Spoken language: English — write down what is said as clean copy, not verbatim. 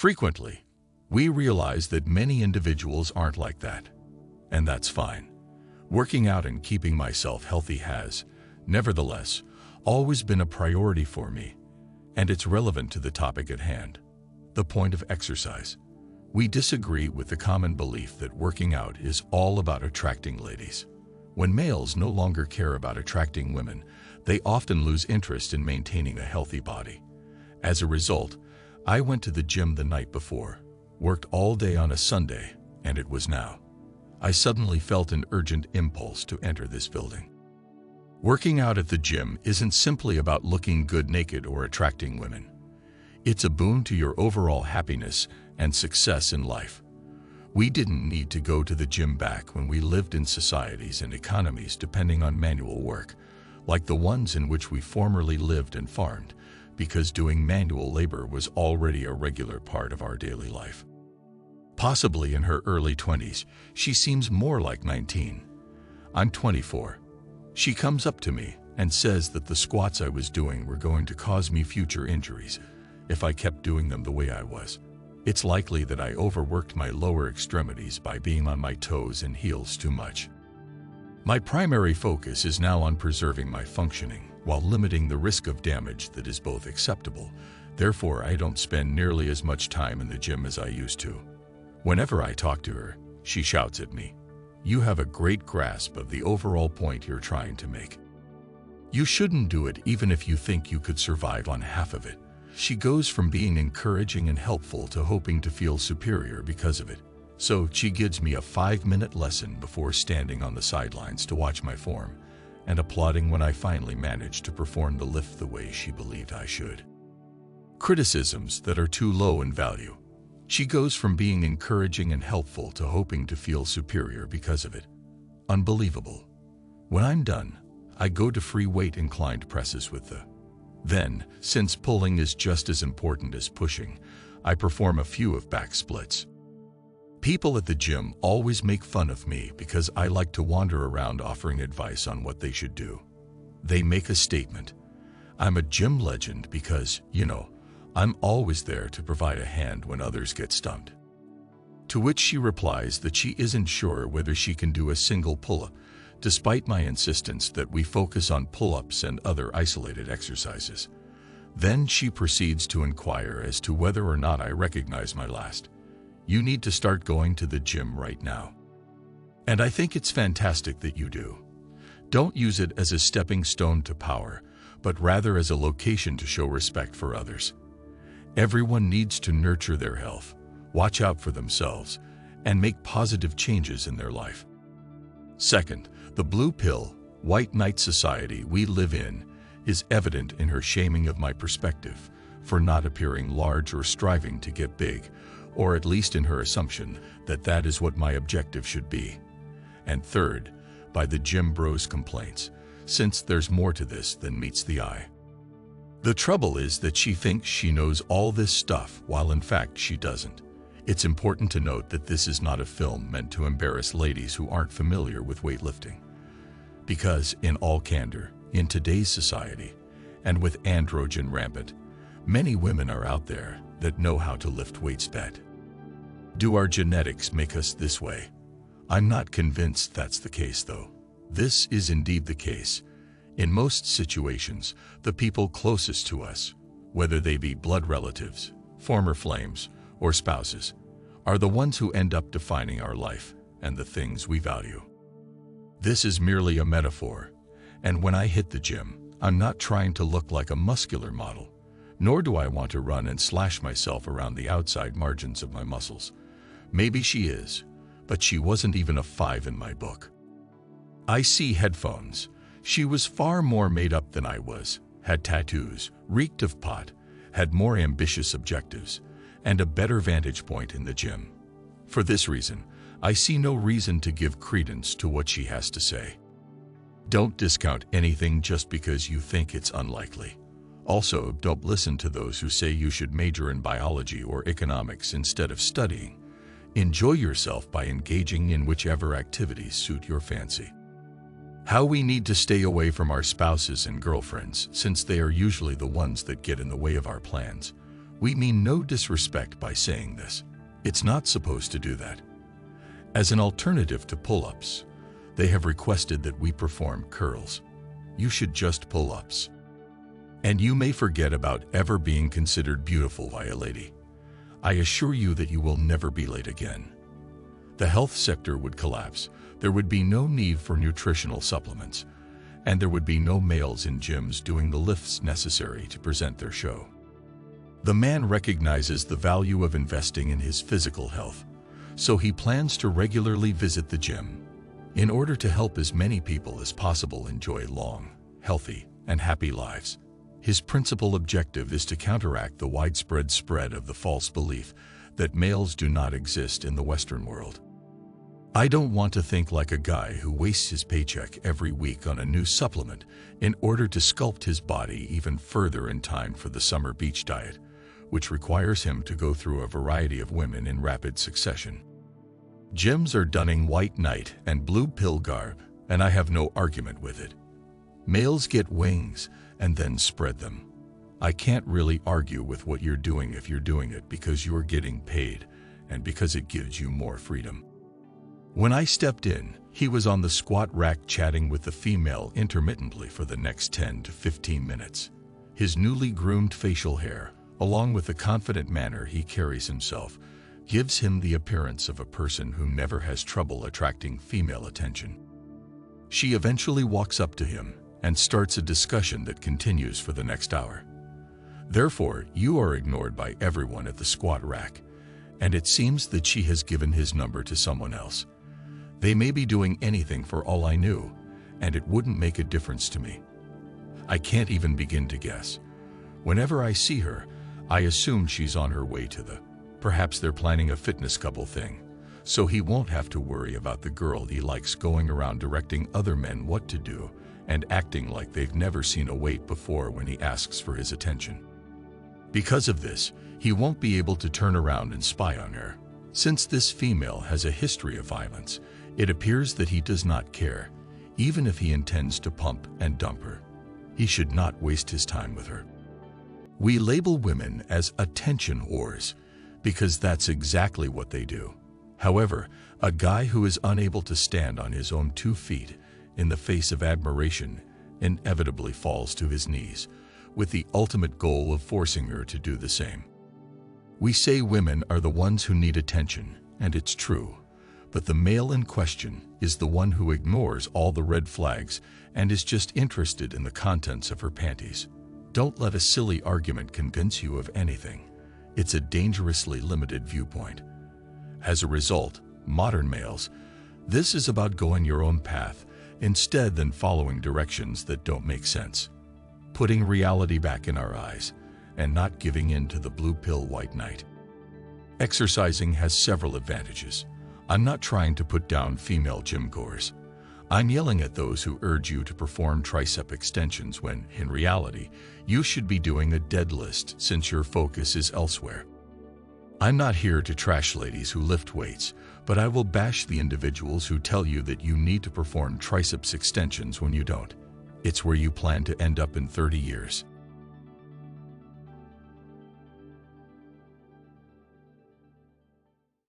Frequently, we realize that many individuals aren't like that, and that's fine. Working out and keeping myself healthy has, nevertheless, always been a priority for me, and it's relevant to the topic at hand, the point of exercise. We disagree with the common belief that working out is all about attracting ladies. When males no longer care about attracting women, they often lose interest in maintaining a healthy body. As a result, I went to the gym the night before, worked all day on a Sunday, and it was now. I suddenly felt an urgent impulse to enter this building. Working out at the gym isn't simply about looking good naked or attracting women. It's a boon to your overall happiness and success in life. We didn't need to go to the gym back when we lived in societies and economies depending on manual work, like the ones in which we formerly lived and farmed, because doing manual labor was already a regular part of our daily life. Possibly in her early 20s, she seems more like 19. I'm 24. She comes up to me and says that the squats I was doing were going to cause me future injuries if I kept doing them the way I was. It's likely that I overworked my lower extremities by being on my toes and heels too much. My primary focus is now on preserving my functioning while limiting the risk of damage that is both acceptable. Therefore, I don't spend nearly as much time in the gym as I used to. Whenever I talk to her, she shouts at me, "You have a great grasp of the overall point you're trying to make. You shouldn't do it even if you think you could survive on half of it." She goes from being encouraging and helpful to hoping to feel superior because of it. So she gives me a 5-minute lesson before standing on the sidelines to watch my form and applauding when I finally manage to perform the lift the way she believed I should. Criticisms that are too low in value. She goes from being encouraging and helpful to hoping to feel superior because of it. Unbelievable. When I'm done, I go to free weight inclined presses with the. Then, since pulling is just as important as pushing, I perform a few of back splits. People at the gym always make fun of me because I like to wander around offering advice on what they should do. They make a statement. I'm a gym legend because, I'm always there to provide a hand when others get stumped. To which she replies that she isn't sure whether she can do a single pull-up, despite my insistence that we focus on pull-ups and other isolated exercises. Then she proceeds to inquire as to whether or not I recognize my last. You need to start going to the gym right now. And I think it's fantastic that you do. Don't use it as a stepping stone to power, but rather as a location to show respect for others. Everyone needs to nurture their health, watch out for themselves, and make positive changes in their life. Second, the blue pill, white knight society we live in is evident in her shaming of my perspective for not appearing large or striving to get big, or at least in her assumption that that is what my objective should be. And third, by the gym bros complaints, since there's more to this than meets the eye. The trouble is that she thinks she knows all this stuff while in fact she doesn't. It's important to note that this is not a film meant to embarrass ladies who aren't familiar with weightlifting. Because, in all candor, in today's society, and with androgen rampant, many women are out there that know how to lift weights better. Do our genetics make us this way? I'm not convinced that's the case though. This is indeed the case. In most situations, the people closest to us, whether they be blood relatives, former flames, or spouses, are the ones who end up defining our life and the things we value. This is merely a metaphor, and when I hit the gym, I'm not trying to look like a muscular model, nor do I want to run and slash myself around the outside margins of my muscles. Maybe she is, but she wasn't even a 5 in my book. I see headphones. She was far more made up than I was, had tattoos, reeked of pot, had more ambitious objectives, and a better vantage point in the gym. For this reason, I see no reason to give credence to what she has to say. Don't discount anything just because you think it's unlikely. Also, don't listen to those who say you should major in biology or economics instead of studying. Enjoy yourself by engaging in whichever activities suit your fancy. How we need to stay away from our spouses and girlfriends, since they are usually the ones that get in the way of our plans. We mean no disrespect by saying this. It's not supposed to do that. As an alternative to pull-ups, they have requested that we perform curls. You should just pull-ups. And you may forget about ever being considered beautiful by a lady. I assure you that you will never be late again. The health sector would collapse. There would be no need for nutritional supplements, and there would be no males in gyms doing the lifts necessary to present their show. The man recognizes the value of investing in his physical health, so he plans to regularly visit the gym in order to help as many people as possible enjoy long, healthy, and happy lives. His principal objective is to counteract the widespread spread of the false belief that males do not exist in the Western world. I don't want to think like a guy who wastes his paycheck every week on a new supplement in order to sculpt his body even further in time for the summer beach diet, which requires him to go through a variety of women in rapid succession. Gyms are donning white knight and blue pill garb, and I have no argument with it. Males get wings and then spread them. I can't really argue with what you're doing if you're doing it because you're getting paid and because it gives you more freedom. When I stepped in, he was on the squat rack chatting with the female intermittently for the next 10 to 15 minutes. His newly groomed facial hair, along with the confident manner he carries himself, gives him the appearance of a person who never has trouble attracting female attention. She eventually walks up to him and starts a discussion that continues for the next hour. Therefore, you are ignored by everyone at the squat rack, and it seems that she has given his number to someone else. They may be doing anything for all I knew, and it wouldn't make a difference to me. I can't even begin to guess. Whenever I see her, I assume she's on her way to perhaps they're planning a fitness couple thing, so he won't have to worry about the girl he likes going around directing other men what to do and acting like they've never seen a weight before when he asks for his attention. Because of this, he won't be able to turn around and spy on her. Since this female has a history of violence, it appears that he does not care, even if he intends to pump and dump her. He should not waste his time with her. We label women as attention whores because that's exactly what they do. However, a guy who is unable to stand on his own 2 feet in the face of admiration inevitably falls to his knees, with the ultimate goal of forcing her to do the same. We say women are the ones who need attention, and it's true, but the male in question is the one who ignores all the red flags and is just interested in the contents of her panties. Don't let a silly argument convince you of anything. It's a dangerously limited viewpoint. As a result, modern males, this is about going your own path instead than following directions that don't make sense. Putting reality back in our eyes and not giving in to the blue pill white knight. Exercising has several advantages. I'm not trying to put down female gym goers. I'm yelling at those who urge you to perform tricep extensions when, in reality, you should be doing a deadlift since your focus is elsewhere. I'm not here to trash ladies who lift weights, but I will bash the individuals who tell you that you need to perform triceps extensions when you don't. It's where you plan to end up in 30 years.